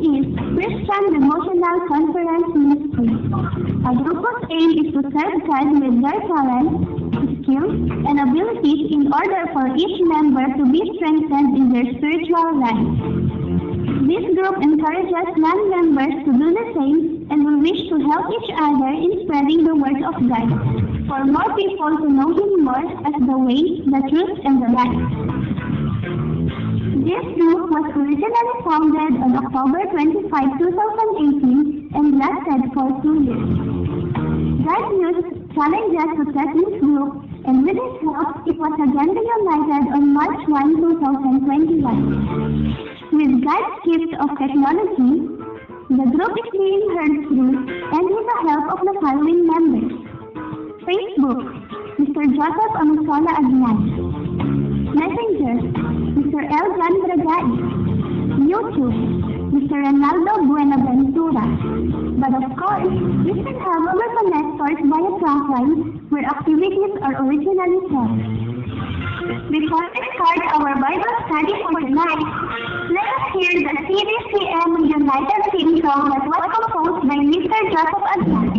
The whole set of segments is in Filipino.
is Christian Devotional Conference Ministry. A group's aim is to serve God with their talents, skills, and abilities in order for each member to be strengthened in their spiritual life. This group encourages non-members to do the same and will wish to help each other in spreading the word of God for more people to know Him more as the way, the truth, and the life. This group was originally founded on October 25, 2018 and lasted for 2 years. God used challenges to set this group, and with His help, it was again reunited on March 1, 2021. With God's gift of technology, the group is being heard through and with the help of the following members. Facebook, Mr. Joseph Amusola Agnan. Messenger, Mr. Eljan Bragay. YouTube, Mr. Ronaldo Buenaventura. But of course, you can have our connectors via trunk line where activities are originally held. Before we start our Bible study for tonight, let us hear the CDCM United theme song that was composed by Mr. Joseph Agnan.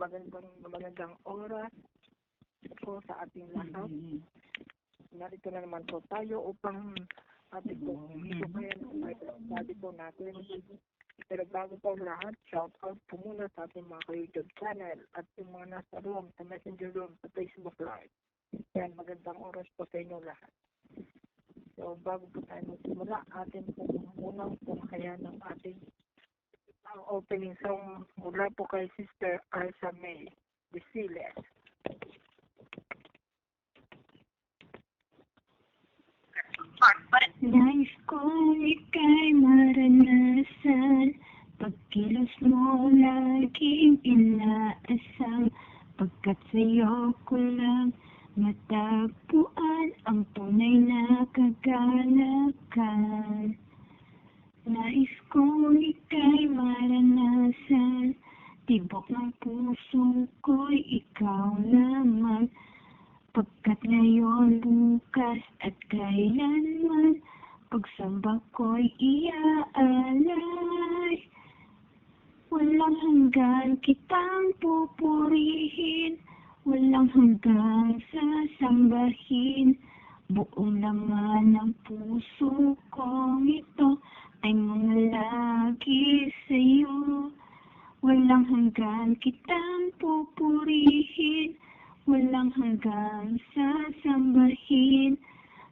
magandang oras po sa ating lahat. Narito na naman po tayo upang ating po isukayan ang study po natin. Pero bago po lahat, shout out po muna sa ating mga YouTube channel at yung mga nasa room, sa Messenger room, sa Facebook Live. Yan, magandang oras po sa inyo lahat. So, bago po tayo magsimula, atin po munang pumakayan ng ating opening song mula po kay Sister Alsa May Bisiles. Nais kong ika'y maranasan, pagkilos mo laging inaasam, pagkat sa'yo ko lang matagpuan ang tunay na kagalakan. Nais kong ika'y maranasan, tibok ng puso ko'y ikaw lamang, pagkat ngayon, bukas at kailanman, pagsamba ko'y iaalay. Walang hanggan kitang pupurihin, walang hanggang sasambahin, buong laman ng puso kong ito ay mangalagi sa'yo. Walang hanggan kitang pupurihin, walang hanggang sasambahin,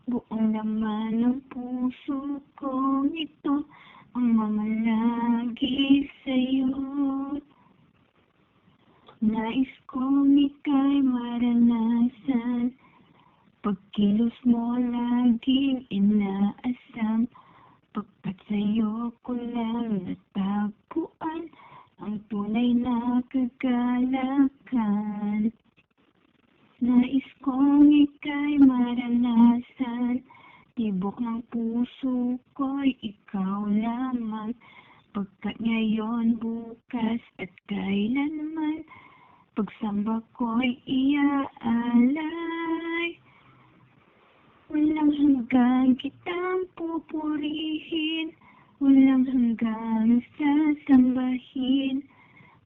buong laman ng puso kong ito ang mamalagi sa'yo. Nais kong ika'y maranasan, pagkilos mo laging inaasam, pagkat sa'yo ko lang natagpuan ang tunay na kagalakan. Nais kong ika'y maranasan, tibok ng puso ko'y ikaw lamang, pagkat ngayon, bukas at kailanman, pagsamba ko'y iaalay. Walang hanggang kitang pupurihin, walang hanggang sasambahin,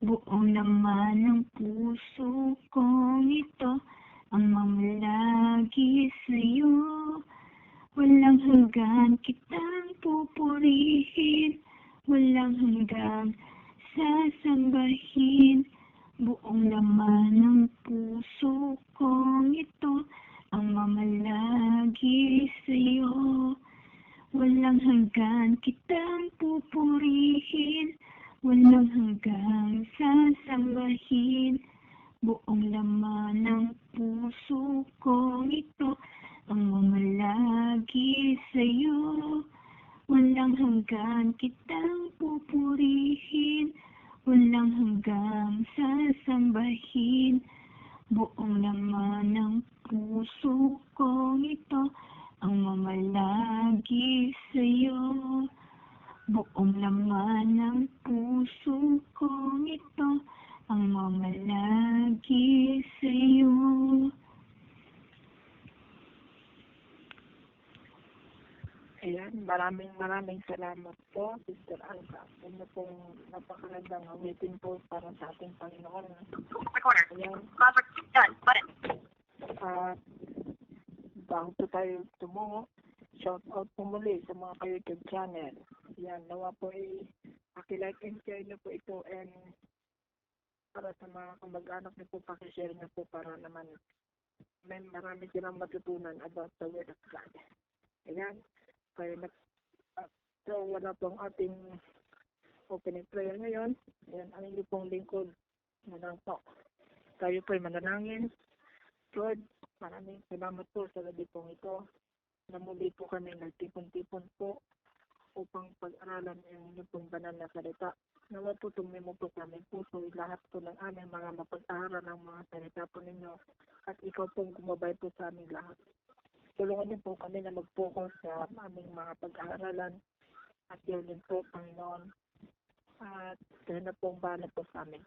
buong laman ng puso kong ito ang mamalagi sa'yo. Walang hanggan kitang pupurihin, walang hanggang sasambahin, buong laman ng puso kong ito ang mamalagi sa'yo. Walang hanggan kitang pupurihin, walang hanggang sasambahin, buong laman ng puso kong ito ang mamalagi sa'yo. Walang hanggan kitang pupurihin, walang hanggang sasambahin, buong laman ng puso kong ito ang mamalagi sa'yo. Buong laman ng puso kong ito ang mamalagi sa'yo. Ayan, maraming salamat po, Sister Alsa. Ano pong napakagandang awitin po para sa ating Panginoon. Ayan. At bago po tayo tumungo, shout out po muli sa mga ka-YouTube channel. Ayan, nawa po paki-like and share niyo po ito, and para sa mga kamag-anak niyo po, paki-share niyo po para naman may marami silang matutunan about the Word of God. Ayan. Kaya so wala pong ating opening prayer ngayon. Ayan, ang inyo pong lingkod na lang po. Tayo po'y manalangin. Lord, maraming salamat po sa gabi pong ito na muli po kami nagtipon-tipon po upang pag-aralan ang inyong pong banal na salita. Nawa po tumimo po kami puso lahat po ng aming mga mapag-aaral ng mga salita po ninyo, at ikaw pong gumabay po sa aming lahat. Tulungan niyo po kami na mag-focus sa aming mga pag-aaralan at yun din po, Panginoon. At kaya na pong bahala po sa amin.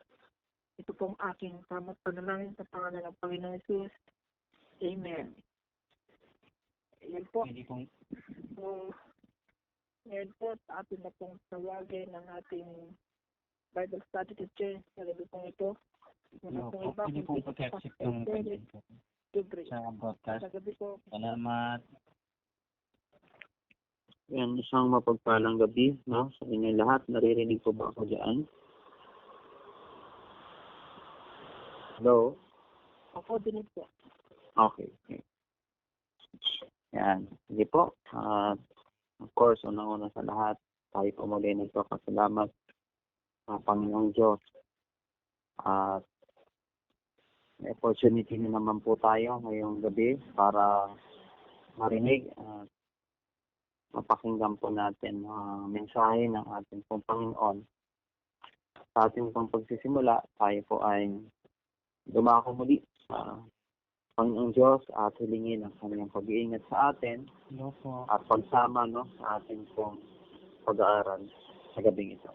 Ito pong aking tamang panalangin sa pangalan ng Panginoon Jesus. Amen. Yan po. So, ngayon po, sa atin na pong tawagin ng ating Bible Study Teacher sa gabi pong ito. Yung Opo, iba, pwede pong pag-accept yung Very content po libre. sa broadcast. Sa gabi po, Salamat. Yan, isang mapagpalang gabi, no? Sa inyo lahat, naririnig po ba ako dyan? Hello? ako din po. Okay. Yan, sige po. Of course, unang-una sa lahat, tayo po muli nagpapasalamat sa Panginoong Diyos. At may opportunity na naman po tayo ngayong gabi para marinig at mapakinggan po natin ang mensahe ng ating pong Panginoon. Sa ating pong pagsisimula, tayo po ay dumako muli sa Panginoong Diyos at hilingin ang kanyang pag-iingat sa atin Hello po. at pagsama, no, sa ating pong pag-aaral sa gabing ito.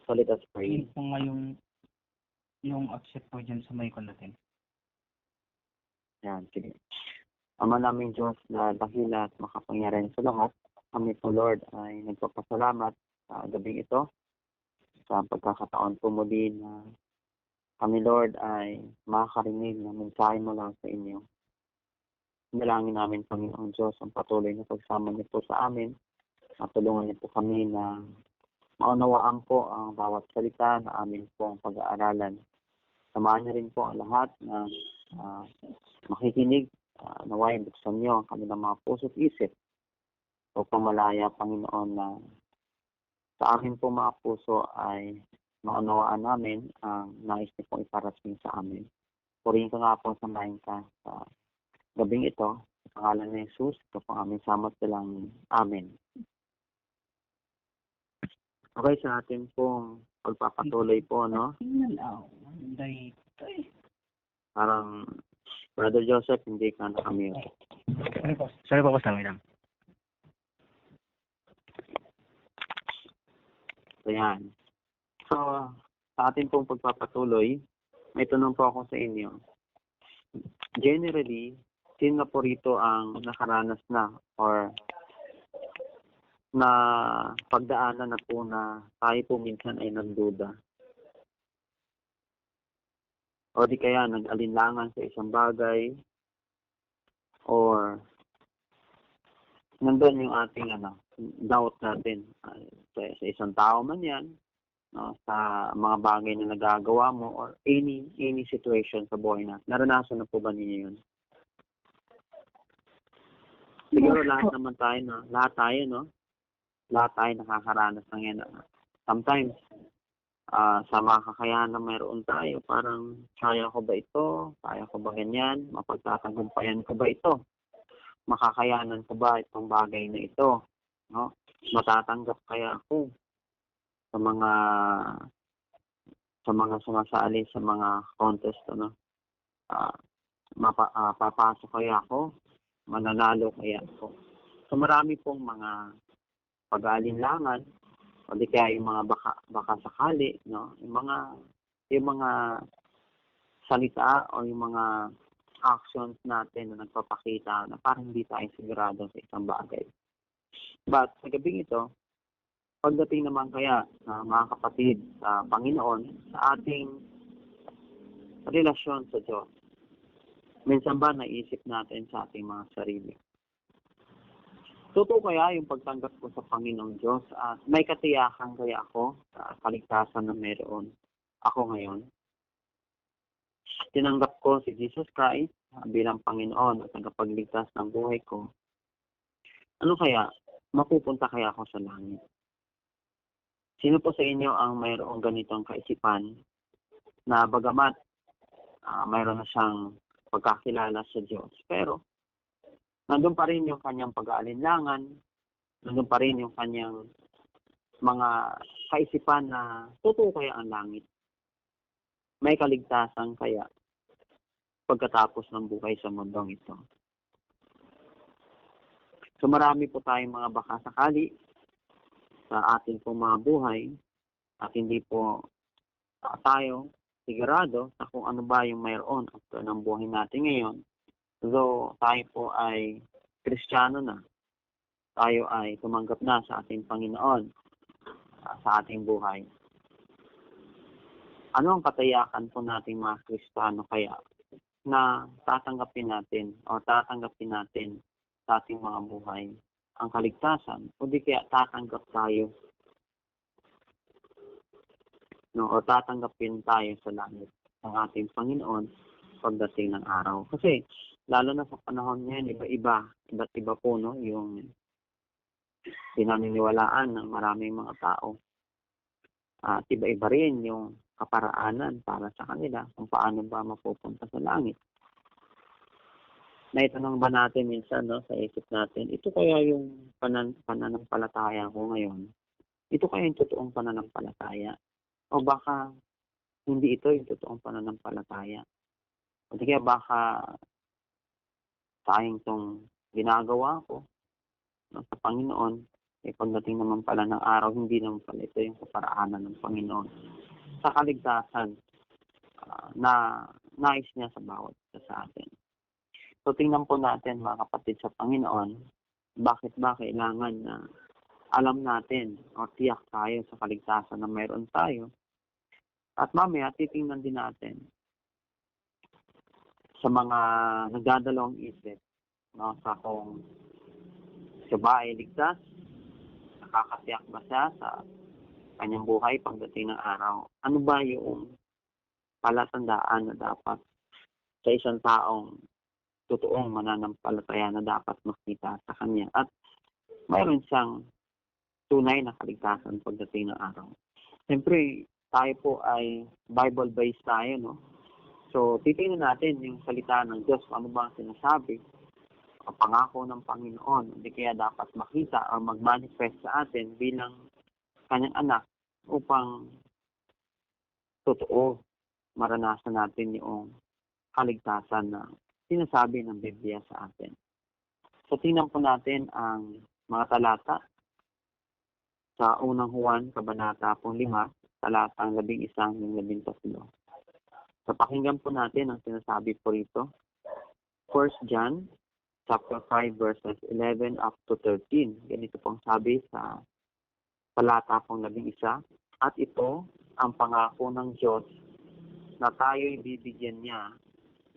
So let us pray. Yun po nga yung accept po dyan sa mic natin. Yan, sige. Ama naming Diyos na dakila at makapangyarihan sa lahat, kami po Lord ay nagpapasalamat sa gabing ito sa pagkakataon po muli na kami Lord ay makakarinig ng mensahe mula sa inyo. Dalangin namin Panginoong Diyos ang patuloy na pagsama niyo po sa amin at tulungan niyo po kami na maunawaan po ang bawat salita na amin po ang pag-aaralan. Samahan niyo rin po ang lahat na makikinig, naway buksan niyo ang kanilang mga puso at isip upang malaya, Panginoon, na sa amin po mga puso ay maunawaan namin ang nais niyo pong iparating sa amin. Purihin ko nga po samahin ka sa gabing ito. Sa pangalan ni Jesus, ito po aming samot silang amen. Okay, sa atin pong pagpapatuloy po, no? Parang, Brother Joseph, hindi ka nakamute. Sorry po, Pastor William. Ayan. So, sa atin pong pagpapatuloy, may tanong po ako sa inyo. Generally, sino po rito ang nakaranas na or na pagdaanan na po na tayo po minsan ay nagduda? O di kaya nag-alinlangan sa isang bagay or nandun yung ating doubt natin sa isang tao man yan, no, sa mga bagay na nagagawa mo or any situation sa buhay natin. Naranasan na po ba ninyo yun? Siguro lahat naman tayo, no? Lahat tayo nakakaranas ng yan. Sometimes, sa mga kakayahan na mayroon tayo, parang kaya ko ba ito? Kaya ko ba ganyan? Mapagtatagumpayan ko ba ito? Makakayanan ko ba itong bagay na ito? No? Matatanggap kaya ako sa mga sumasali sa mga contest, no? Papasok kaya ako? Mananalo kaya ako? So marami pong mga pag-aalinlangan o di kaya yung mga baka sakali, no? Yung mga salita o yung mga actions natin na nagpapakita na parang hindi tayo sigurado sa isang bagay. But sa gabing ito, pagdating naman kaya mga kapatid sa Panginoon, sa ating relasyon sa Diyos, minsan ba naisip natin sa ating mga sarili? Totoo kaya yung pagtanggap ko sa Panginoong Diyos at may katiyakan kaya ako sa kaligtasan na meron ako ngayon? Tinanggap ko si Jesus Christ bilang Panginoon at tagapagligtas ng buhay ko. Ano kaya? Mapupunta kaya ako sa langit? Sino po sa inyo ang mayroong ganitong kaisipan na bagamat mayroon na siyang pagkakilala sa Diyos, pero nandun pa rin yung kanyang pag-aalinlangan, nandun pa rin yung kanyang mga kaisipan na totoo kaya ang langit? May kaligtasan kaya pagkatapos ng buhay sa mundong ito? So marami po tayong mga baka sakali sa ating pong mga buhay at hindi po tayo sigurado sa kung ano ba yung mayroon after ng buhay natin ngayon. So tayo po ay Kristiyano na, tayo ay tumanggap na sa ating Panginoon sa ating buhay. Ano ang katayakan po nating mga Kristiyano kaya na tatanggapin natin sa ating mga buhay ang kaligtasan, o di kaya tatanggap tayo, no, o tatanggapin tayo sa langit ng ating Panginoon pagdating ng araw. Kasi lalo na sa panahon ngayon, iba't iba po, no, yung pinaniniwalaan ng maraming mga tao. At iba-iba rin yung kaparaanan para sa kanila kung paano ba mapupunta sa langit. Naitanong ba natin minsan, no, sa isip natin, ito kaya yung pananampalataya ko ngayon? Ito kaya yung totoong pananampalataya? O baka hindi ito yung totoong pananampalataya? O di kaya baka sayang tong ginagawa ko, no, sa Panginoon, pagdating naman pala ng araw, hindi naman pala ito yung kaparaanan ng Panginoon sa kaligtasan na nais niya sa bawat isa sa atin. So, tingnan po natin, mga kapatid, sa Panginoon, bakit ba kailangan na alam natin o tiyak tayo sa kaligtasan na mayroon tayo. At mamaya, titingnan din natin sa mga nagdadalawang isip, no, sa kung siya ba ay ligtas, nakakatiyak ba siya sa kanyang buhay pagdating ng araw. Ano ba yung palatandaan na dapat sa isang taong totoong mananampalataya na dapat makita sa kanya at mayroon siyang tunay na kaligtasan pagdating ng araw. Siyempre, tayo po ay Bible-based tayo, no? So, titingnan natin yung salita ng Diyos, ano ba ang sinasabi, ang pangako ng Panginoon, hindi kaya dapat makita o mag-manifest sa atin bilang kanyang anak upang totoo maranasan natin yung kaligtasan na sinasabi ng Biblia sa atin. So, tingnan po natin ang mga talata sa unang Juan, kabanata 5, talatang 11 hanggang 13. So, pakinggan po natin ang sinasabi po rito. 1 John, chapter 5, verses 11 up to 13. Ganito pong sabi sa talata pong 11. At ito ang pangako ng Diyos na tayo'y bibigyan niya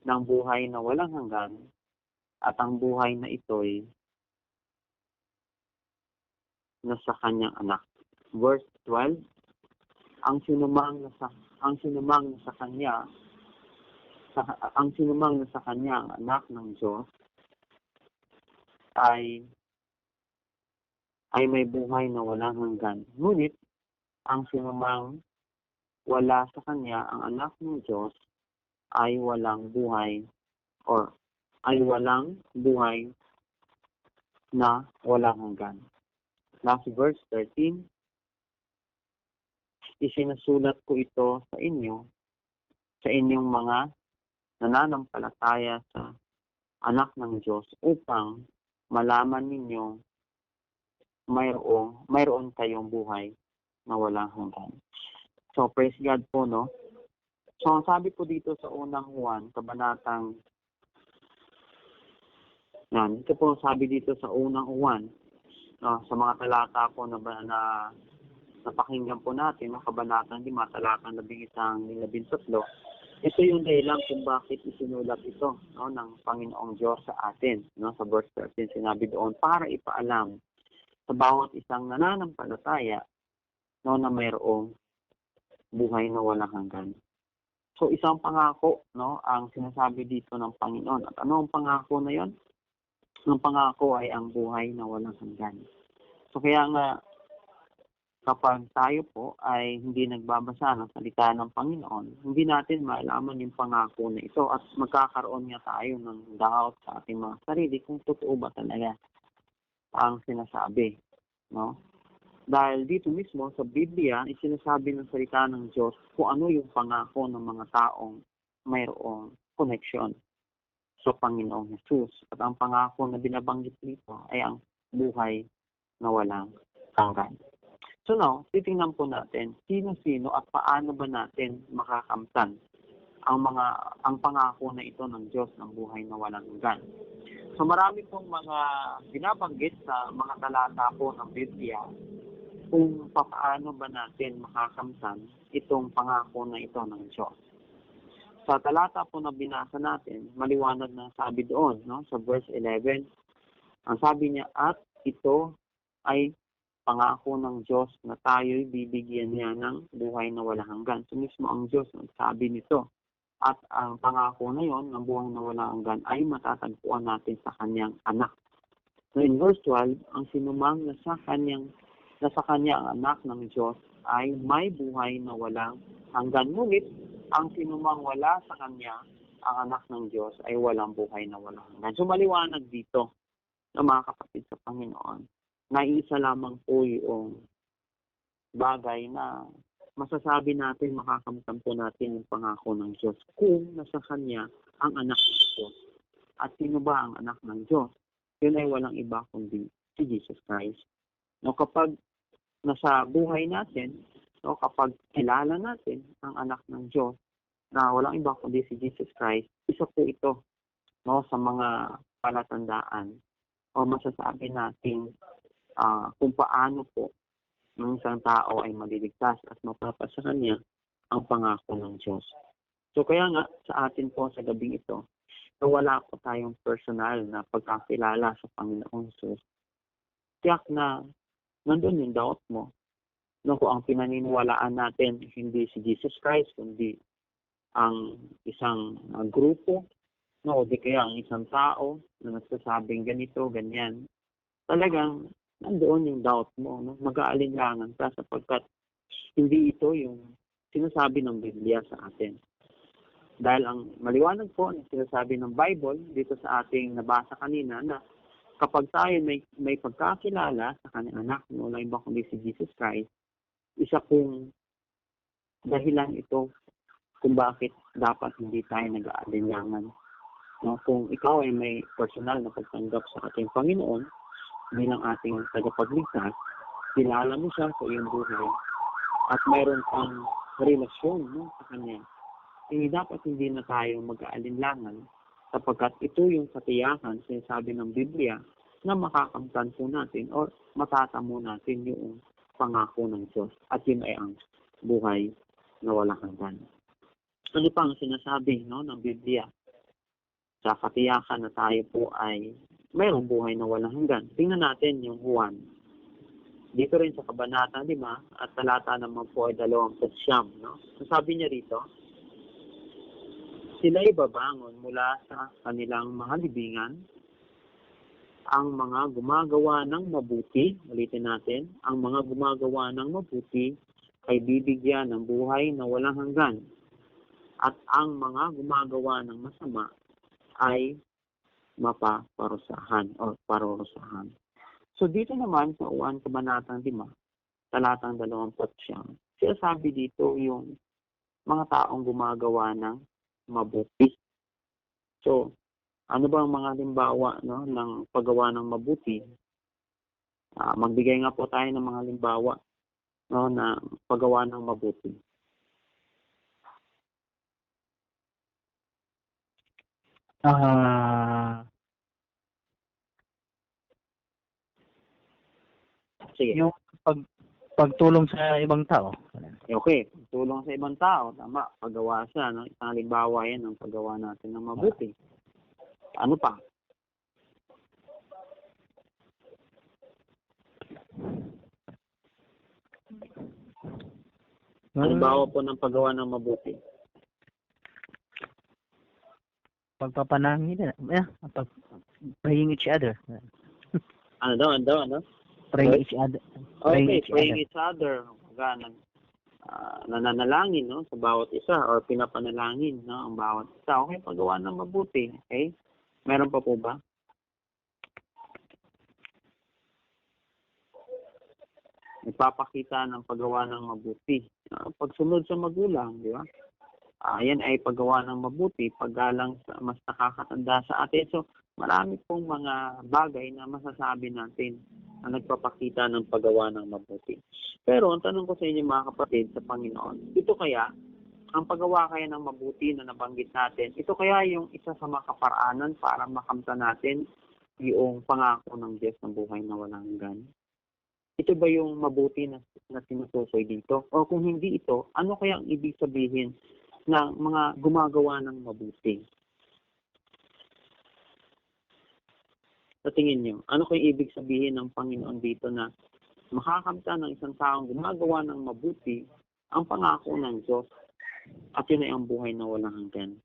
ng buhay na walang hanggan, at ang buhay na ito'y nasa kanyang anak. Verse 12, ang sinumang nasa kanya ang anak ng Diyos ay may buhay na walang hanggan. Ngunit ang sinumang wala sa kanya ang anak ng Diyos ay walang buhay na walang hanggan. Last verse 13, isinusulat ko ito sa inyong mga nananampalataya sa anak ng Diyos upang malaman ninyo mayroon kayong buhay na walang hanggan. So, praise God po, no? So, ang sabi po dito sa unang Juan, kabanatang ito po sabi dito sa unang Juan, sa mga talata po na napakinggan po natin, kabanatang 5, talatang 11 hanggang 13. Ito yung dahilan kung bakit isinulat ito, no, ng Panginoong Diyos sa atin. No? Sa verse 13, sinabi doon, para ipaalam sa bawat isang nananampalataya, no, na mayroong buhay na walang hanggan. So, isang pangako, no, ang sinasabi dito ng Panginoon. At ano ang pangako na yon? Ang pangako ay ang buhay na walang hanggan. So, kaya nga, kapag tayo po ay hindi nagbabasa ng salita ng Panginoon, hindi natin malaman yung pangako na ito at magkakaroon nga tayo ng doubt sa ating mga sarili kung totoo ba talaga ang sinasabi, no? Dahil dito mismo sa Biblia, isinasabi ng salita ng Diyos kung ano yung pangako ng mga taong mayroong connection sa Panginoong Jesus. At ang pangako na binabanggit nito ay ang buhay na walang hanggan. So now, titingnan po natin sino-sino at paano ba natin makakamtan ang pangako na ito ng Diyos ng buhay na walang hanggan. So marami pong mga binabanggit sa mga talata po ng Biblia kung paano ba natin makakamtan itong pangako na ito ng Diyos. Sa talata po na binasa natin, maliwanag na sabi doon, no? Sa verse 11, ang sabi niya, at ito ay pangako ng Diyos na tayo'y bibigyan niya ng buhay na walang hanggan. So mismo ang Diyos nagsabi nito. At ang pangako na yon ng buhay na walang hanggan ay matatagpuan natin sa kanyang anak. So in verse 12, ang sinumang nasa kanya ang anak ng Diyos ay may buhay na walang hanggan. Ngunit ang sinumang wala sa kanya, ang anak ng Diyos, ay walang buhay na walang hanggan. So maliwanag dito na mga kapatid sa Panginoon, na isa lamang po yung bagay na masasabi natin, makakamtan po natin yung pangako ng Diyos kung nasa Kanya ang anak ng Diyos. At sino ba ang anak ng Diyos? Yun ay walang iba kundi si Jesus Christ. No, kapag nasa buhay natin, no, kapag kilala natin ang anak ng Diyos na walang iba kundi si Jesus Christ, isa po ito, no, sa mga palatandaan o masasabi natin kung paano po ng isang tao ay maliligtas at mapapasa kanya ang pangako ng Diyos. So kaya nga sa atin po sa gabing ito, na wala po tayong personal na pagkakilala sa Panginoong Jesus. Tiyak na nandun yung doubt mo. No, kung ang pinaniniwalaan natin hindi si Jesus Christ, kundi ang isang grupo, no, o di kaya ang isang tao na nagsasabing ganito, ganyan, talagang nandoon yung doubt mo, no? Mag-aalinlangan ka sapagkat hindi ito yung sinasabi ng Biblia sa atin. Dahil ang maliwanag po na sinasabi ng Bible dito sa ating nabasa kanina na kapag tayo may pagkakilala sa kanyang anak, no, wala iba kundi si Jesus Christ, isa pong dahilan ito kung bakit dapat hindi tayo nag-aalinlangan. No? Kung ikaw ay may personal na pagtanggap sa ating Panginoon, bilang ating tagapagligtas, kilala mo siya sa iyong buhay at mayroon kang relasyon, no, sa Kanya. Dapat hindi na tayo mag-aalinlangan sapagkat ito yung katiyakan sinasabi ng Biblia na makakamtan po natin o matatamo natin yung pangako ng Diyos at yun ay ang buhay na walang hanggan. Ano pa ang sinasabi, no, ng Biblia sa katiyakan na tayo po ay mayroong buhay na walang hanggan? Tingnan natin yung Juan. Dito rin sa kabanata 5 at talata naman po ay 29, no? Sabi niya rito, sila'y babangon mula sa kanilang mga libingan, ang mga gumagawa ng mabuti, ulitin natin, ang mga gumagawa ng mabuti ay bibigyan ng buhay na walang hanggan. At ang mga gumagawa ng masama ay mapaparusahan o parurusahan. So dito naman sa Juan kabanatang 5, talatang 29, sinasabi dito yung mga taong gumagawa ng mabuti. So, ano ba ang mga halimbawa, no, ng paggawa ng mabuti? Magbigay nga po tayo ng mga halimbawa, no, na paggawa ng mabuti. Sige. Yung pagtulong sa ibang tao. Okay, tulong sa ibang tao, tama, paggawa siya, no? Isang halimbawa yan ng paggawa natin ng mabuti. Ano pa? Halimbawa po ng paggawa ng mabuti. Pagpapanangin na. Praying each other. Ano daw? Praying each other. Praying each other. Nananalangin, no, sa bawat isa or pinapanalangin, no, ang bawat isa. Okay, paggawa ng mabuti. Okay? Meron pa po ba? Nagpapakita ng paggawa ng mabuti. Pagsunod sa magulang, di ba? Yan ay paggawa ng mabuti, paggalang sa mas nakakatanda sa atin. So, marami pong mga bagay na masasabi natin na nagpapakita ng paggawa ng mabuti. Pero ang tanong ko sa inyo mga kapatid sa Panginoon, ito kaya, ang paggawa kaya ng mabuti na nabanggit natin, ito kaya yung isa sa mga kaparaanan para makamtan natin yung pangako ng Diyos ng buhay na walang hanggan? Ito ba yung mabuti na tinutukoy dito? O kung hindi ito, ano kaya ang ibig sabihin ng mga gumagawa ng mabuti? Sa tingin nyo, ano kaya ibig sabihin ng Panginoon dito na makakamta ng isang taong gumagawa ng mabuti ang pangako ng Diyos at yun ay ang buhay na walang hanggan?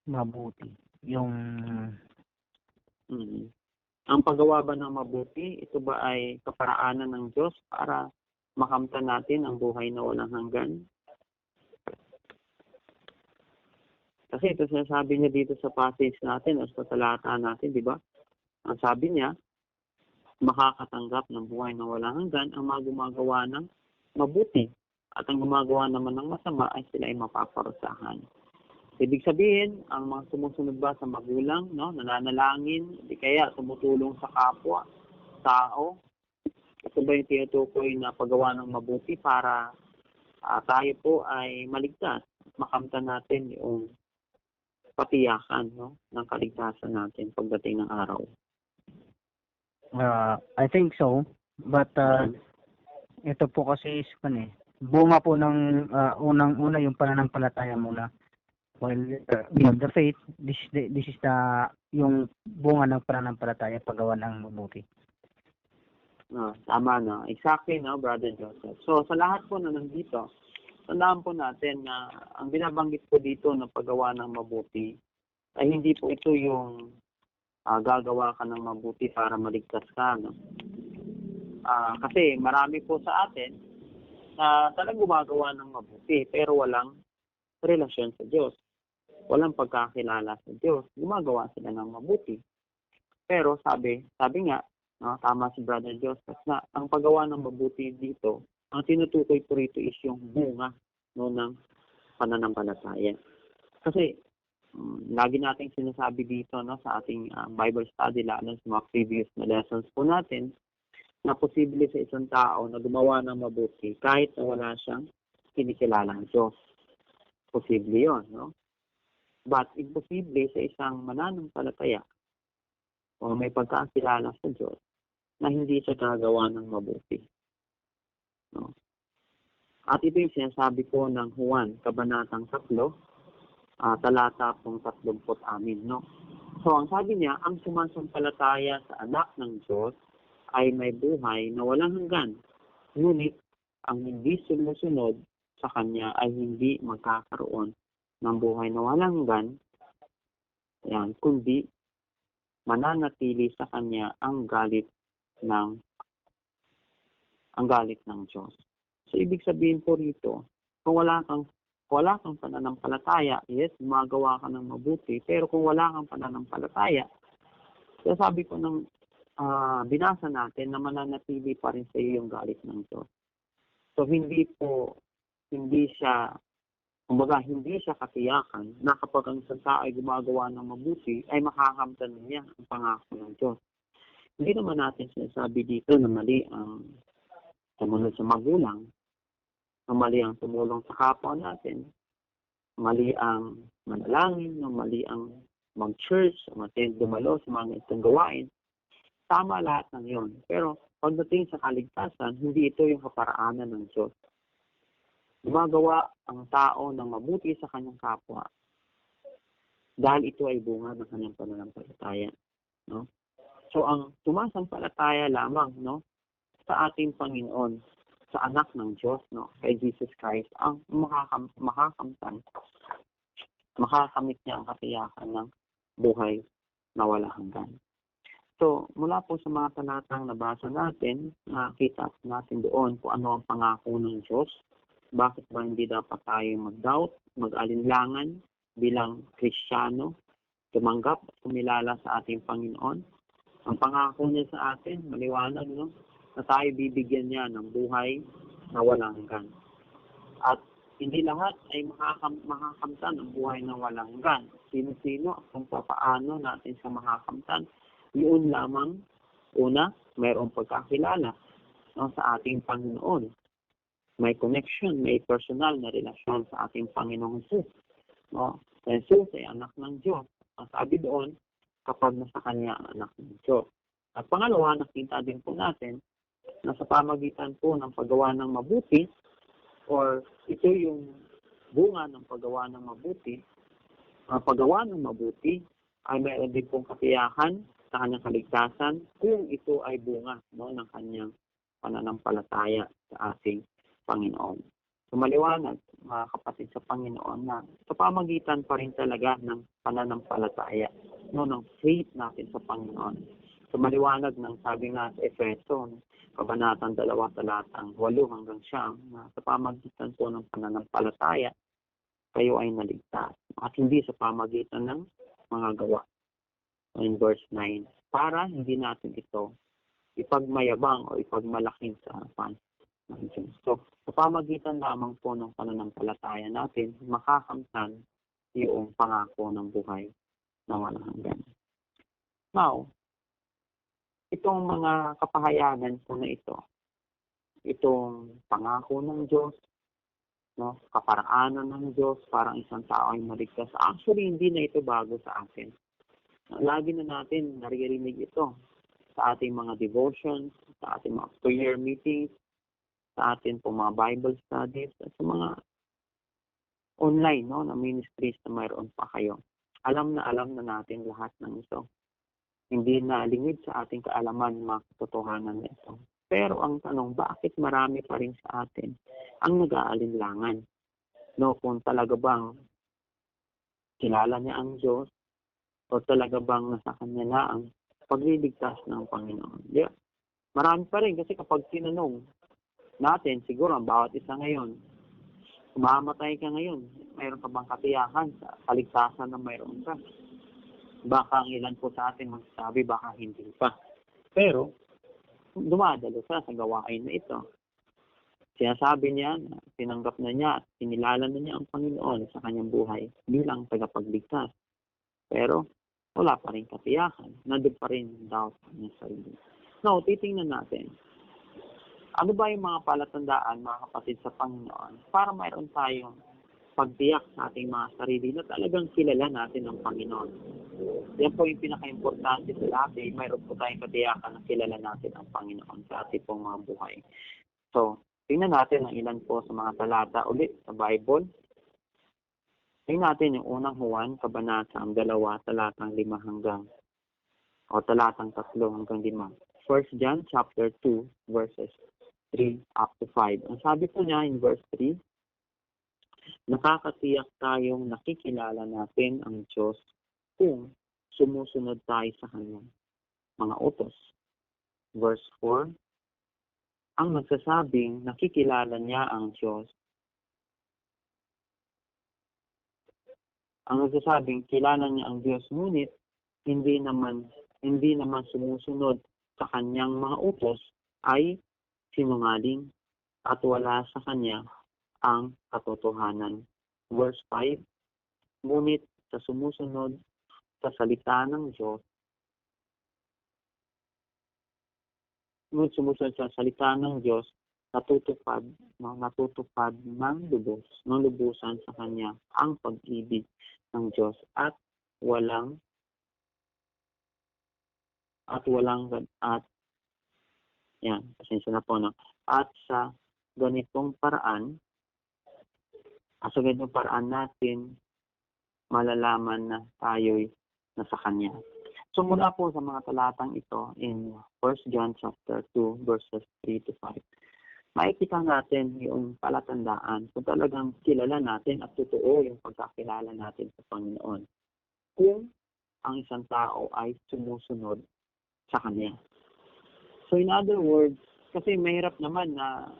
Mabuti. Yung Ang paggawa ba ng mabuti, ito ba ay kaparaanan ng Diyos para makamtan natin ang buhay na walang hanggan? Kasi ito sinasabi niya dito sa passage natin o sa talata natin, di ba? Ang sabi niya, makakatanggap ng buhay na walang hanggan ang mga gumagawa ng mabuti. At ang gumagawa naman ng masama ay sila ay mapaparusahan. Ibig sabihin, ang mga sumusunod ba sa magulang, no, nananalangin, di kaya tumutulong sa kapwa, tao, ito ba yung tinutukoy na paggawa ng mabuti para tayo po ay maligtas, makamtan natin yung patiyakan, no, ng kaligtasan natin pagdating ng araw? I think so. But ito po kasi is bunga po ng unang-una yung pananampalataya muna. While beyond the faith, this is the yung bunga ng pananampalataya, paggawa ng mabuti. Tama na. Exactly, no, Brother Joseph. So, sa lahat po na nandito, tandaan po natin na ang binabanggit po dito ng paggawa ng mabuti ay hindi po ito yung gagawa ka ng mabuti para maligtas ka, no? Kasi marami po sa atin na talagang gumagawa ng mabuti pero walang relasyon sa Diyos. Walang pagkakilala sa Diyos. Gumagawa sila ng mabuti. Pero sabi nga, tama si Brother Joseph, na ang paggawa ng mabuti dito, ang tinutukoy po rito is yung bunga, no, ng pananampalataya. Kasi lagi nating sinasabi dito, no, sa ating Bible study, lalo sa mga previous na lessons po natin, na posible sa isang tao na gumawa ng mabuti kahit na wala siyang kinikilalang Diyos. Posible yun, no? But imposible sa isang mananampalataya o may pagkakilala sa Diyos na hindi siya gagawa ng mabuti, no? At ito yung sinasabi ko ng Juan, Kabanatang 3, talata 36, no? So, ang sabi niya, ang sumasampalataya sa anak ng Diyos ay may buhay na walang hanggan. Ngunit, ang hindi sumusunod sa Kanya ay hindi magkakaroon ng buhay na walang hanggan, kundi mananatili sa Kanya ang galit ng Diyos. So, ibig sabihin po rito, kung wala kang pananampalataya, yes, gumagawa ka ng mabuti, pero kung wala kang pananampalataya, sabi ko ng binasa natin na mananatili pa rin sa iyo yung galit ng Diyos. So, hindi siya katiyakan na kapag ang isang tao ay gumagawa ng mabuti, ay makakamtan niya ang pangako ng Diyos. Hindi naman natin sinasabi dito na mali ang sumunod sa magulang, na mali ang tumulong sa kapwa natin, mali ang manalangin, na mali ang mag-church, dumalo sa mga itong gawain. Tama lahat ng yon. Pero pagdating sa kaligtasan, hindi ito yung kaparaanan ng Diyos. Gumagawa ang tao ng mabuti sa kanyang kapwa dahil ito ay bunga ng kanyang pananampalataya, no? So, ang sumasampalataya lamang, no, sa ating Panginoon, sa anak ng Diyos, no, kay Jesus Christ, ang makakamit niya ang katiyakan ng buhay na wala hanggan. So, mula po sa mga talatang nabasa natin, nakita natin doon kung ano ang pangako ng Diyos. Bakit ba hindi dapat tayo mag-doubt, mag-alinlangan bilang Kristiyano, tumanggap at kumilala sa ating Panginoon? Ang pangako niya sa atin, maliwanag, no, na tayo bibigyan niya ng buhay na walang hanggan. At hindi lahat ay makakamtan ang buhay na walang hanggan. Sino-sino at kung paano natin siya makakamtan. Yun lamang, una, mayroong pagkakilala, no, sa ating Panginoon. May connection, may personal na relasyon sa ating Panginoong Jesus. No? Jesus ay anak ng Diyos. Ang sabi doon, kapag nasa kanya ang anak ng Diyos. At pangalawa, nakita din po natin na sa pamagitan po ng paggawa ng mabuti, or ito yung bunga ng paggawa ng mabuti, paggawa ng mabuti ay mayroon din pong katiyakan sa kanyang kaligtasan kung ito ay bunga, no, ng kanyang pananampalataya sa ating Panginoon. So maliwanag, mga kapatid sa Panginoon, na sa pamagitan pa rin talaga ng pananampalataya, no, ng faith natin sa Panginoon. So maliwanag ng sabi nga sa Efeso, Kabanatang 2, talatang 8 hanggang 9, na sa pamagitan po ng pananampalataya, kayo ay naligtas. At hindi sa pamagitan ng mga gawa. In verse 9, para hindi natin ito ipagmayabang o ipagmalaking sa harapan ng Diyos. So, sa pamagitan lamang po ng pananampalataya natin, makakamtan yung pangako ng buhay na walang hanggan. Now, itong mga kapahayagan po na ito, itong pangako ng Diyos, no, kaparaanan ng Diyos, parang isang tao ay maligtas. Actually, hindi na ito bago sa atin. Lagi na natin naririnig ito sa ating mga devotions, sa ating mga prayer meetings, sa ating po mga Bible studies, at sa mga online, no, na ministries na mayroon pa kayo. Alam na natin lahat ng ito. Hindi na lingid sa ating kaalaman mga katotohanan na ito. Pero ang tanong, bakit marami pa rin sa atin ang nag-aalinlangan? No, kung talaga bang kilala niya ang Diyos, o talaga bang nasa kanya na ang pagliligtas ng Panginoon? Yeah. Marami pa rin kasi kapag tinanong natin, siguro ang bawat isa ngayon, kumamatay ka ngayon, mayroon ka bang katiyakan sa kaligtasan na mayroon ka? Baka ang ilan po sa atin magsasabi, baka hindi pa. Pero, dumadalo sa gawain na ito. Sinasabi niya na tinanggap na niya at kinilala na niya ang Panginoon sa kanyang buhay bilang tagapagligtas. Pero, wala pa rin katiyakan. Nandun pa rin doubt sa kanyang sarili. Now, titingnan natin. Ano ba yung mga palatandaan, mga kapatid sa Panginoon, para mayroon tayong pagtiyak sa ating mga sarili na talagang kilala natin ang Panginoon? Yan po yung pinaka-importante sa lahat. Mayroon po tayong katiyakan na kilala natin ang Panginoon sa ating pong mga buhay. So, tingnan natin ang ilan po sa mga talata ulit sa Bible. Tingnan natin yung unang Juan, Kabanatang 2, talatang 5 hanggang, o talatang 3 hanggang 5. 1 John chapter 2, verses 3 up to 5. Ang sabi po niya in verse 3, nakakatiyak tayong nakikilala natin ang Diyos kung sumusunod tayo sa kanyang mga utos. Verse 4, ang nagsasabing nakikilala niya ang Diyos, ang nagsasabing kilala niya ang Diyos, ngunit hindi naman sumusunod sa kanyang mga utos ay sinungaling at wala sa kanya ang katotohanan. Verse 5, ngunit sa sumusunod sa salita ng Diyos, ngunit sumusunod sa salita ng Diyos, natutupad ng lubusan sa kanya ang pag-ibig ng Diyos at pasensya na po, no? At sa ganitong paraan natin malalaman na tayo'y nasa kanya. So mula po sa mga talatang ito in 1 John chapter 2 verses 3 to 5, makikita natin yung palatandaan kung talagang kilala natin at totoo yung pagkakilala natin sa Panginoon. Kung ang isang tao ay sumusunod sa Kanya. So in other words, kasi mahirap naman na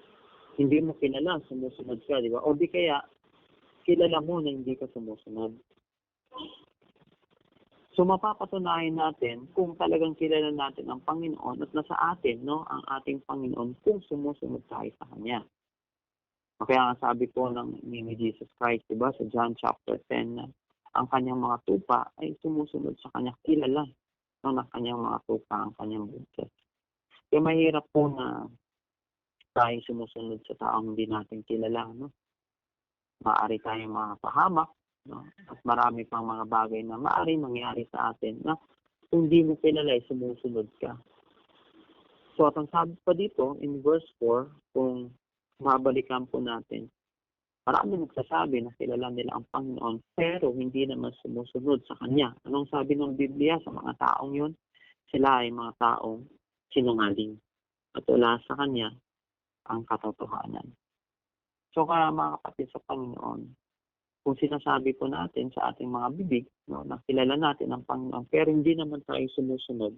hindi mo kilala, sumusunod ka, di ba? O di kaya, kilala mo na hindi ka sumusunod. So mapapatunayan natin kung talagang kilala natin ang Panginoon at nasa atin, no, ang ating Panginoon kung sumusunod tayo sa Kanya. Kaya nga sabi po ni Jesus Christ, diba, sa John chapter 10, na ang kanyang mga tupa ay sumusunod sa Kanya, kilala, no, ng kanyang mga tupa, ang kanyang boses. Kaya mahirap po na tayo sumusunod sa taong hindi natin kilala, no? Maaari tayong mapahamak, no? At marami pang mga bagay na maaari mangyari sa atin na Kung di mo kilala, sumusunod ka. So, at ang sabi pa dito, in verse 4, kung mabalikan po natin, marami nagsasabi na kilala nila ang Panginoon, pero hindi naman sumusunod sa Kanya. Anong sabi ng Biblia sa mga taong yun? Sila ay mga taong sinungaling. At wala sa Kanya ang katotohanan. So, kaya mga kapatid sa Panginoon, kung sinasabi po natin sa ating mga bibig, no, na kilala natin ang Panginoon, pero hindi naman tayo sumusunod,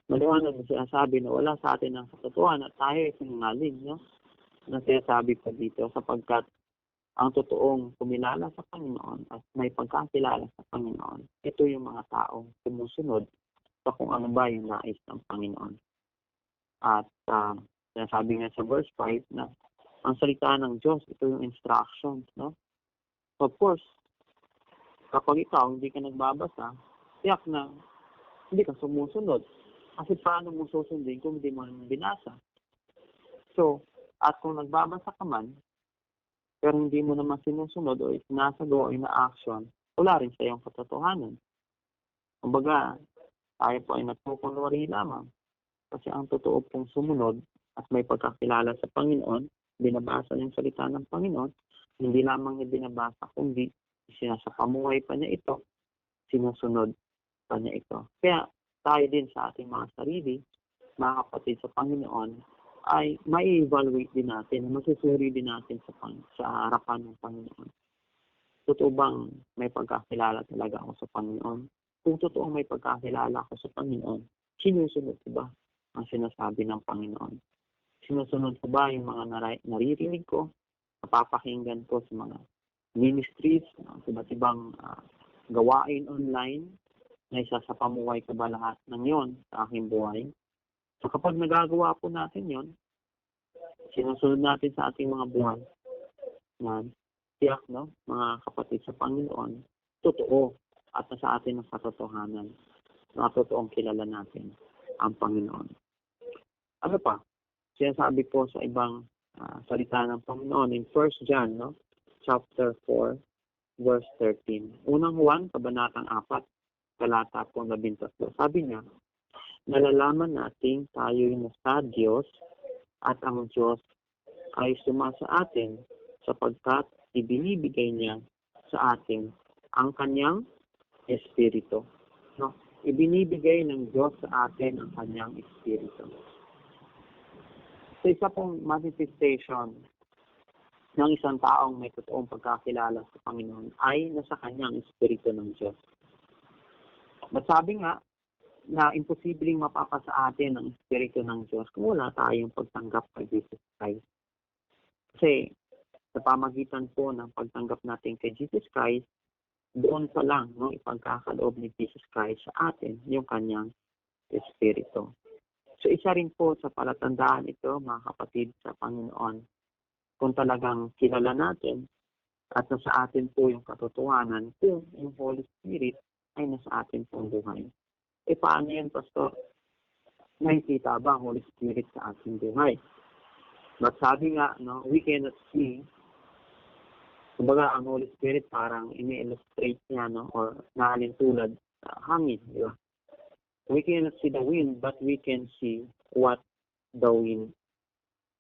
maliwanag na sinasabi na wala sa atin ang katotohanan at tayo ay sinungaling, no? Na sinasabi po dito, sapagkat ang totoong kumilala sa Panginoon at may pagkakilala sa Panginoon, ito yung mga taong sumusunod sa kung ano ba yung nais ng Panginoon. At sinasabi nga sa verse 5 na ang salita ng Diyos, ito yung instructions, no? So of course, kapag ikaw hindi ka nagbabasa, tiyak na hindi ka sumusunod. Kasi paano mo susundin kung hindi mo naman binasa? So, at kung nagbabasa ka man, pero hindi mo naman sinusunod o sinasagawa o ina-action, wala rin sa iyong katotohanan. Kumbaga, tayo po ay nagkukunwari lamang. Kasi ang totoo pong sumunod at may pagkakilala sa Panginoon, binabasa yung salita ng Panginoon, hindi lamang niya binabasa, kundi sinasapamuhay pa niya ito, sinusunod pa niya ito. Kaya, tayo din sa ating mga sarili, mga kapatid sa Panginoon, ay mai-evaluate din natin, masusuri din natin sa harapan ng Panginoon. Totoo bang may pagkakilala talaga ako sa Panginoon? Kung totoo may pagkakilala ako sa Panginoon, sinusunod ko ba ang sinasabi ng Panginoon? Sinusunod ko ba yung mga naririnig ko? Napapakinggan ko sa mga ministries, sa iba't ibang gawain online? Na isa sa pamuhay ko ba lahat ng yon sa aking buhay? So kapag nagagawa po natin yon, sinusunod natin sa ating mga buhay, yan, tiyak, no, mga kapatid sa Panginoon, totoo at nasa atin ang katotohanan, na totoong kilala natin ang Panginoon. Ano pa? Sinasabi po sa ibang salita ng Panginoon in 1 John, no, chapter 4, verse 13. Unang Juan, kabanatang 4, talata po 13. Sabi niya, nalalaman natin tayo'y nasa Diyos at ang Diyos ay sumasa atin sapagkat ibinibigay niya sa atin ang kanyang Espiritu. No? Ibinibigay ng Diyos sa atin ang kanyang Espiritu. So isa pong manifestation ng isang taong may totoong pagkakilala sa Panginoon ay nasa kanyang Espiritu ng Diyos. Masabi nga na imposibleng mapapasa atin ang Espiritu ng Diyos kung wala tayong pagtanggap kay Jesus Christ. Kasi sa pamagitan po ng pagtanggap natin kay Jesus Christ, doon pa lang, no, ipagkakaloob ni Jesus Christ sa atin yung kanyang Espiritu. So isa rin po sa palatandaan ito, mga kapatid sa Panginoon, kung talagang kilala natin at nasa atin po yung katotohanan kung yung Holy Spirit ay nasa atin pong buhay. E paano yan, Pastor? Nakikita ba ang Holy Spirit sa ating buhay? But sabi nga, no, we cannot see. Kumbaga, ang Holy Spirit parang ini-illustrate niya, no, or nahalin tulad sa hangin, di ba? We cannot see the wind, but we can see what the wind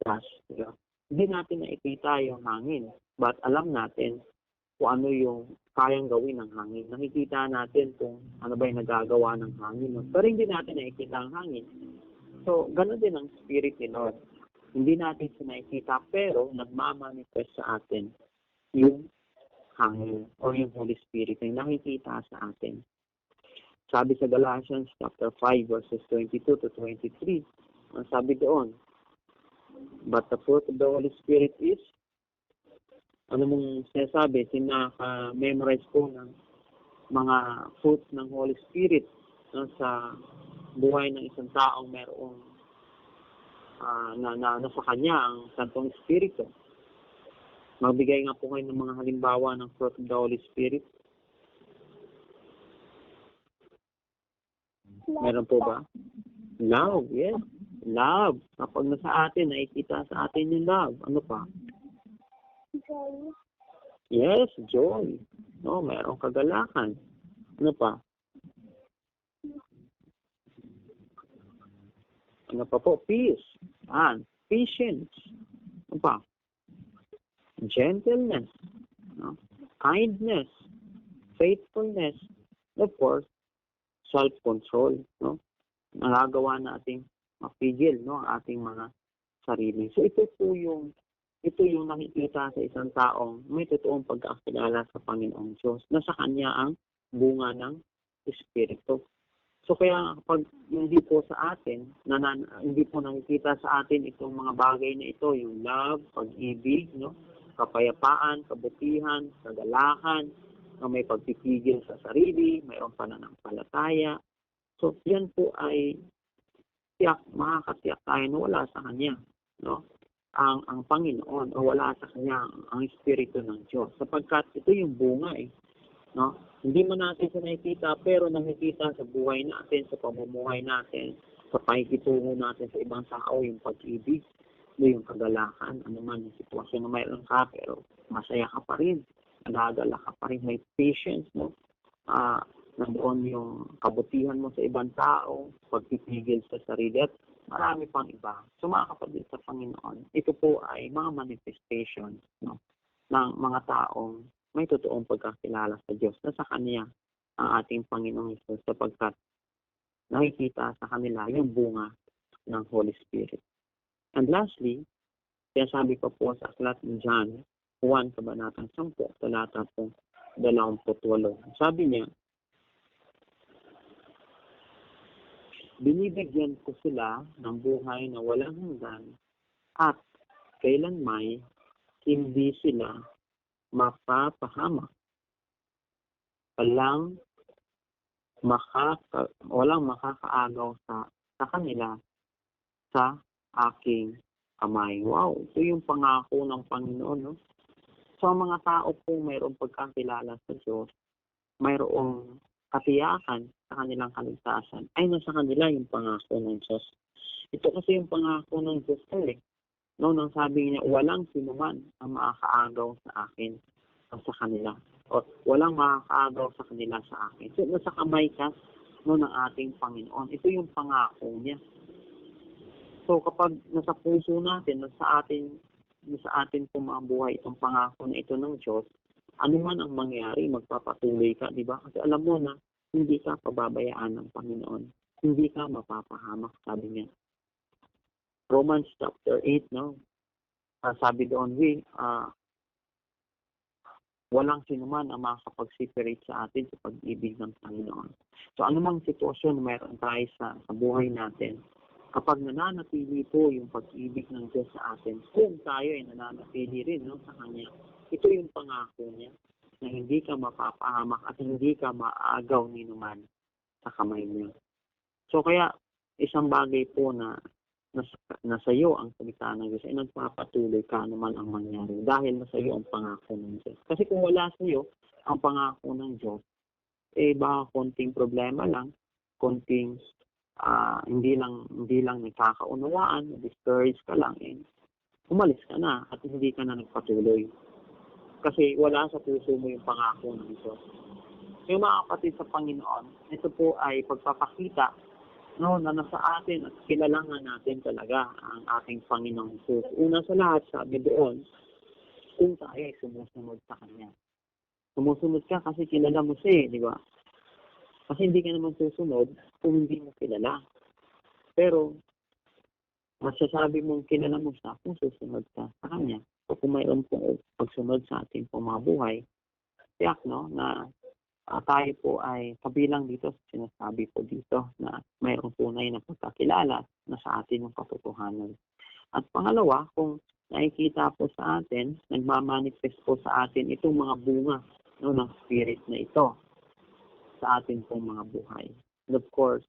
does. Di ba? Hindi natin nakikita yung hangin, but alam natin kung ano yung kayang gawin ng hangin. Nakikita natin kung ano ba yung nagagawa ng hangin. No? Pero hindi natin nakikita ang hangin. So, gano'n din ang Spirit ni Lord. Hindi natin siya nakikita, pero nagmamanifest sa atin yung hangin o yung Holy Spirit na nakikita sa atin. Sabi sa Galatians chapter 5 verses 22 to 23, ang sabi doon, but the fruit of the Holy Spirit is, ano mong sinasabi, sinaka-memorize po ng mga fruits ng Holy Spirit sa buhay ng isang taong mayroong nasa kanya ang Santong Espiritu. Magbigay nga po kayo ng mga halimbawa ng fruit of the Holy Spirit. Meron po ba? Love, yes. Love. Kapag nasa atin, nakikita sa atin yung love. Ano pa? Joy. Yes, joy. No, mayroong kagalakan. Ano pa? Ano pa po? Peace. Patience. Ano pa? Gentleness. No? Kindness. Faithfulness. Of course, self-control. No? Nagagawa nating mapigil, no, ang ating mga sarili. So ito yung nakikita sa isang taong may totoong pagkakilala sa Panginoong Diyos na sa Kanya ang bunga ng Espiritu. So kaya kapag hindi po sa atin, hindi po nakikita sa atin itong mga bagay na ito, yung love, pag-ibig, no, kapayapaan, kabutihan, kagalakan, na may pagpipigil sa sarili, mayroong pananampalataya. So yan po ay makakatiyak tayo na wala sa Kanya, no? Ang Panginoon o wala sa Kanya ang Espiritu ng Diyos. Sapagkat ito yung bunga no? Hindi mo natin siya nakikita, pero nakikita sa buhay natin, sa pamumuhay natin, sa pakikitungo natin sa ibang tao, yung pag-ibig, yung kagalakan, ano man yung sitwasyon na mayroon ka, pero masaya ka pa rin, nagagala ka pa rin, may patience, no? Nandoon yung kabutihan mo sa ibang tao, pagpipigil sa sarili, at marami pang iba. So mga kapatid sa Panginoon, ito po ay mga manifestation, no, ng mga taong may totoong pagkakilala sa Diyos na sa Kanya ang ating Panginoong Hesus, sapagkat nakikita sa kanila yung bunga ng Holy Spirit. And lastly, kaya sabi ko po sa aklat ni John 1, kabanatang 10, talata po 28. Sabi niya, binibigyan ko sila ng buhay na walang hanggan at kailanmay hindi sila mapapahamak. Walang makakaagaw sa kanila sa aking kamay. Wow, ito yung pangako ng Panginoon, no? So, ang mga tao po mayroong pagkakilala sa Diyos, mayroong katiyakan sa kanilang kaligtasan, ay nasa kanila yung pangako ng Diyos. Ito kasi yung pangako ng Diyos no, nang sabi niya, walang sinuman ang makakaagaw sa akin o sa kanila. O walang makakaagaw sa kanila sa akin. So, nasa kamay ka, no, ng ating Panginoon. Ito yung pangako niya. So, kapag nasa puso natin, nasa atin po mga buhay itong pangako na ito ng Diyos, ano man ang mangyari, magpapatuloy ka, di ba? Kasi alam mo na, hindi ka pababayaan ng Panginoon. Hindi ka mapapahamak, sabi niya. Romans chapter 8, no? Sabi doon, walang sinuman ang makakapag-separate sa atin sa pag-ibig ng Panginoon. So, anumang sitwasyon na mayroon tayo sa buhay natin, kapag nananatili po yung pag-ibig ng Diyos sa atin, kung tayo ay nananatili rin, no, sa Kanya, ito yung pangako niya na hindi ka mapapahamak at hindi ka maaagaw ni naman sa kamay niya. So, kaya isang bagay po na nasa iyo ang salita ng Diyos ay nagpapatuloy ka naman ang mangyari dahil nasa iyo ang pangako ng Diyos. Kasi kung wala sa iyo ang pangako ng Diyos, baka konting problema lang, konting hindi lang nagkakaunawaan, discourage ka lang, umalis ka na at hindi ka na nagpatuloy. Kasi wala sa puso mo yung pangako ng Diyos. Yung mga kapatid sa Panginoon, ito po ay pagpapakita, no, na nasa atin at kilalangan natin talaga ang ating Panginoong Hesus. Una sa lahat, sabi doon, kung tayo ay sumusunod sa Kanya. Sumusunod ka kasi kilala mo siya, di ba? Kasi hindi ka naman susunod kung hindi mo kilala. Pero, masasabi mong kilala mo siya kung susunod ka sa Kanya. So, kung mayroon pong pagsunod sa ating mga buhay, tiyak, no, na tayo po ay kabilang dito sa sinasabi po dito na mayroong tunay na pagkakilala na sa atin yung katotohanan. At pangalawa, kung nakikita po sa atin, nagmamanifest po sa atin itong mga bunga, no, ng spirit na ito sa atin pong mga buhay. And of course,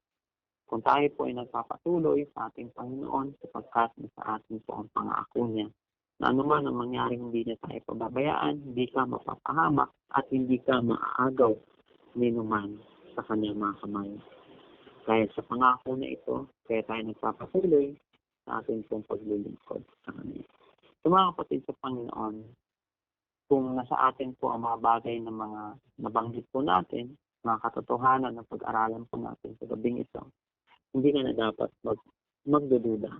kung tayo po ay nagpapatuloy sa ating Panginoon sapagkat sa atin po ang pangako niya, na anuman ang mangyaring hindi na tayo pababayaan, hindi ka mapapahamak at hindi ka maaagaw ninuman sa kanyang mga kamay. Dahil sa pangako na ito, kaya tayo nagpapatuloy sa ating pong paglilingkod sa Kanya. So mga kapatid sa Panginoon, kung nasa atin po ang mga bagay na mga nabanggit po natin, mga katotohanan na pag-aralan po natin sa gabing ito, hindi ka na dapat magdududa.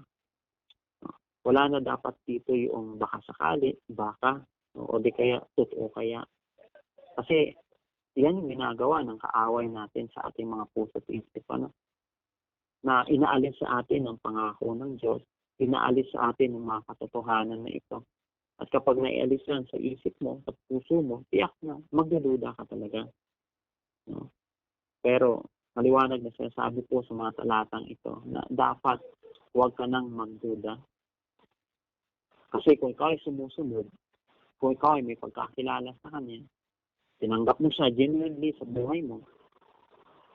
Wala na dapat dito yung baka sakali, baka, o di kaya totoo kaya. Kasi yan yung ginagawa ng kaaway natin sa ating mga puso at isip, na inaalis sa atin ang pangako ng Diyos, inaalis sa atin ang mga katotohanan na ito. At kapag naialis yan sa isip mo, sa puso mo, tiyak na, magdududa ka talaga. No? Pero, maliwanag na sinasabi po sa mga talatang ito na dapat huwag ka nang magduda. Kasi kung ikaw ay sumusunod, kung ikaw ay may pagkakilala sa Kanya, tinanggap mo siya genuinely sa buhay mo,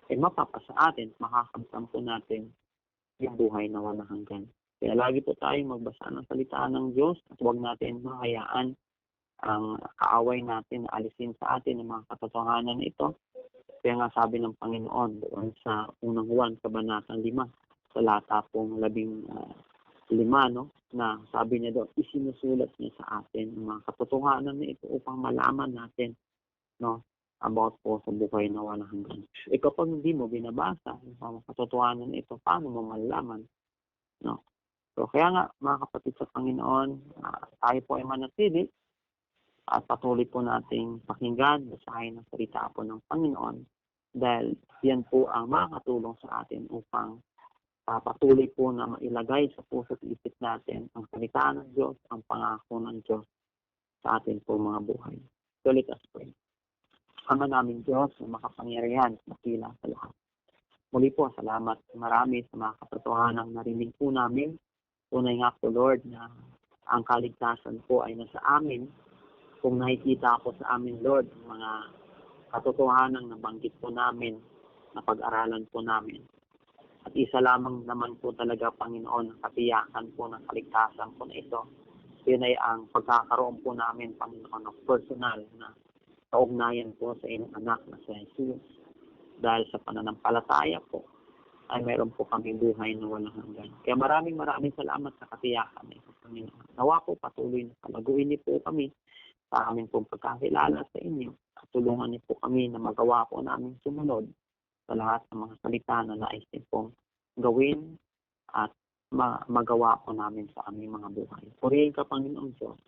mapapasa atin, makakamtan po natin yung buhay na walang hanggan. Kaya lagi po tayong magbasa ng salita ng Diyos at huwag natin mahayaan ang kaaway natin na alisin sa atin ang mga katotohanan na ito. Kaya nga sabi ng Panginoon doon sa unang Juan, kabanatang 5, talata pong 15, na sabi niya doon, isinusulat niya sa atin ang mga katotohanan na ito upang malaman natin, about po sa buhay na walang hanggan. Kapag hindi mo binabasa ang mga katotohanan na ito, paano mo malalaman? So, kaya nga, mga kapatid sa Panginoon, tayo po ay manatili at patuloy po nating pakinggan, basahin ang salita po ng Panginoon dahil yan po ang makakatulong sa atin upang patuloy po na mailagay sa puso at isip natin ang salita ng Diyos, ang pangako ng Diyos sa atin po mga buhay. So, let us pray. Ama namin Diyos na makapangyarihan at makila sa lahat. Muli po, salamat marami sa mga katotohanan narinig po namin. Tunay nga po, Lord, na ang kaligtasan po ay nasa amin. Kung nakikita po sa amin, Lord, mga katotohanan na banggit po namin, na pag-aralan po namin. At isa lamang naman po talaga, Panginoon, ang katiyakan po ng kaligtasan po na ito. Yun ay ang pagkakaroon po namin, Panginoon, ng personal na kaugnayan po sa inyong anak na si Jesus. Dahil sa pananampalataya po, ay meron po kami buhay na walang hanggan. Kaya maraming salamat sa katiyakan na ito, Panginoon. Nawa po patuloy na palaguin niyo po kami sa aming pong pagkakilala sa inyo. At tulungan niyo po kami na magawa po namin sumunod sa lahat ng mga salita na nais niyo pong gawin at magawa po namin sa aming mga buhay. Purihin ka, Panginoon Diyos.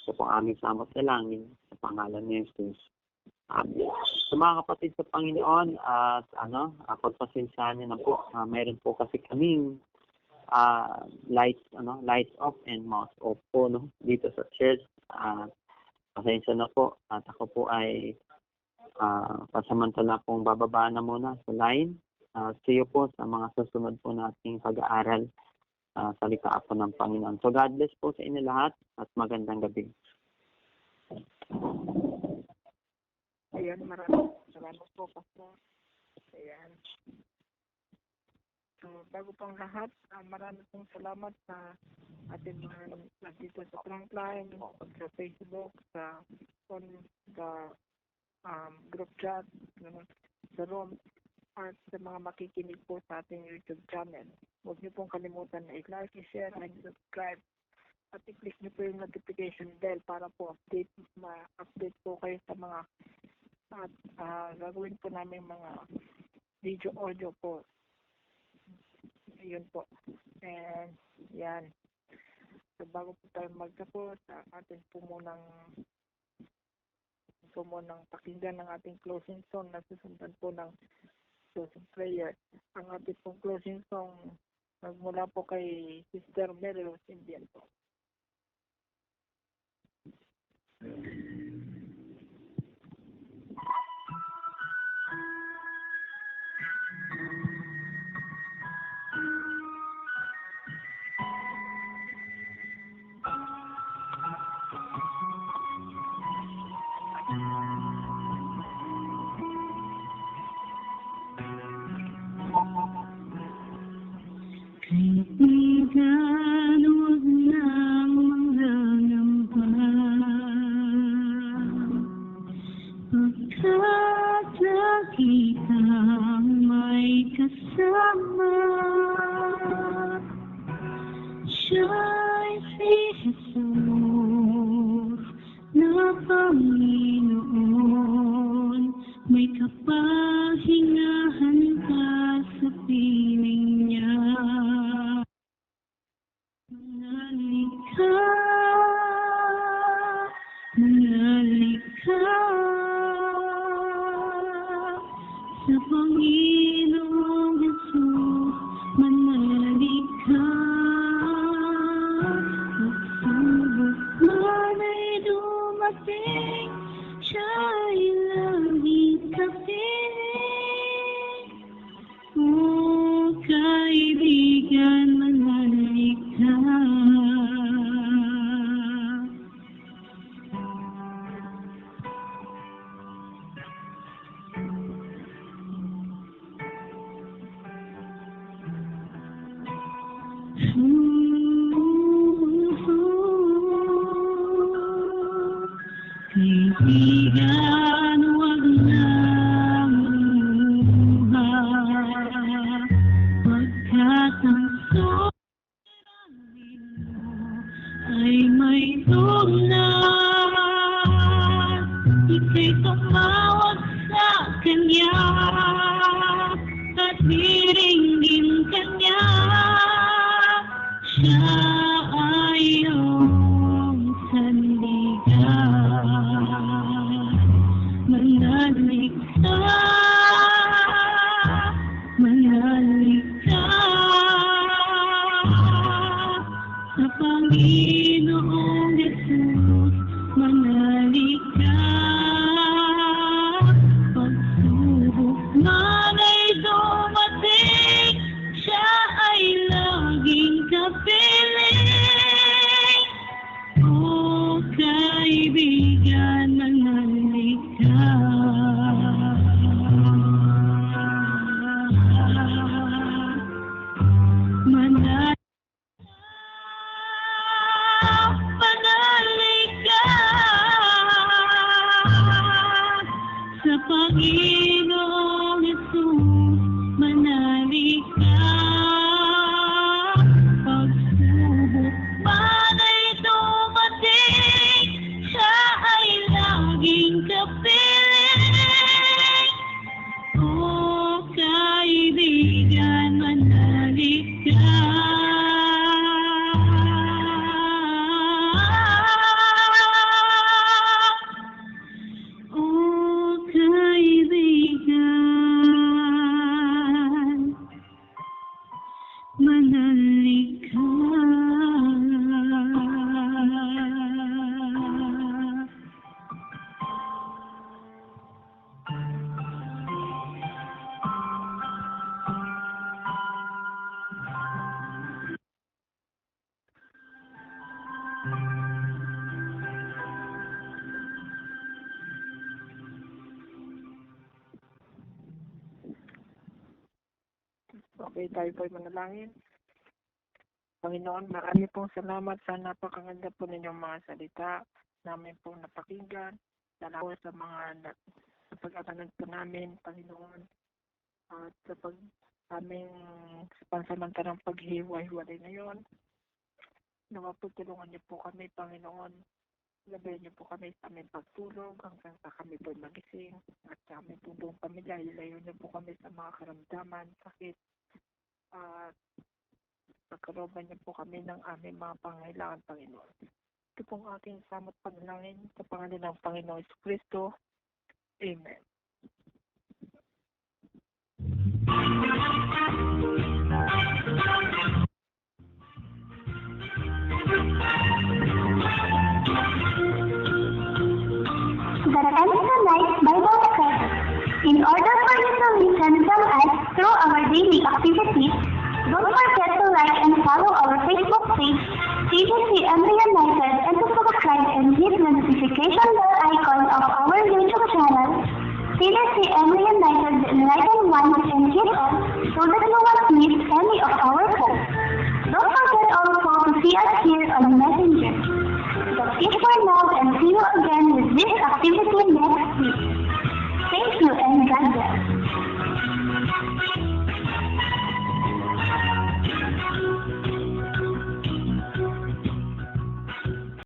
Ito po aming samot na langin sa pangalan ni Jesus. Amen. So mga kapatid sa Panginoon, at pagpasensyahan niyo na po, mayroon po kasi kaming lights off and mouse off po dito sa church. Pasensya na po at ako po ay pasamantala pong bababa na muna sa line. See you po sa mga susunod po nating pag-aaral salita po ng Panginoon. So God bless po sa inyo lahat at magandang gabi. Ayan, maraming po, Pastor. Ayan. So, bago pang lahat, maraming pong salamat sa ating mga nandito sa frontline, sa Facebook, sa group chat, sa room, at sa mga makikinig po sa ating YouTube channel. Huwag niyo pong kalimutan na i-like, i-share, and subscribe. At i-click niyo po yung notification bell para po ma-update po kayo sa mga at gagawin po namin mga video audio po. Ayun po. And yan. So bago po tayo magtapos, atin po munang pakinggan ng ating closing song na susundan po ng closing prayer. Ang ating pong closing song nagmula po kay Sister Mary Rose Indian po. Kaibigan, huwag nang manghangamba. Pagkat kitang may kasama, siya'y si Jesus na Panginoon. May kapahingahan ka sa piling niya. kaibigan, manahimik ka. Kaibigan, huwag nang lumuha, pagkat ang suliranin mo ay may dugnat. Ika'y tumawag sa kanya at hiringin kanya. Siya ay iyong sandigan. Manahimik ka, manahimik ka sa Panginoong Jesus. Manahimik ka, pagsubok man ay dumating, siya ay laging kapiling. O kaibigan, manahimik ka. Manahimik ka sa Panginoong Jesus. Manahimik ka, pagsubok man ay dumating, siya ay laging kapiling. O kaibigan, manahimik ka. O kaibigan, manahimik ka. Okay, tayo po'y manalangin. Panginoon, marami pong salamat sa napakaganda po ninyong mga salita namin pong napakinggan. Salamat po sa mga sa pag-atanan po namin, Panginoon, at sa aming sa pansamantalang paghiwa-hiwalay ngayon. Nawa po tulungan niyo po kami, Panginoon. Labayan niyo po kami sa aming pagtulog hanggang sa kami po magising at sa aming buong pamilya. Ilayo niyo po kami sa mga karamdaman, sakit, at pagkaroban niyo po kami ng aming mga pangailangan, Panginoon. Ito pong aking samot panalangin sa pangalan ng Panginoon Kristo. Amen. The Edison Light Bible Study. In order for you to listen from us through our daily activities, don't forget to like and follow our Facebook page, CBCM Reunited, and to subscribe and hit the notification bell icon of our YouTube channel, CBCM Reunited, the Enlightened Ones, and hit on so that you won't miss any of our posts. Don't forget also to see us here on Messenger. That's it for now, and see you again with this activity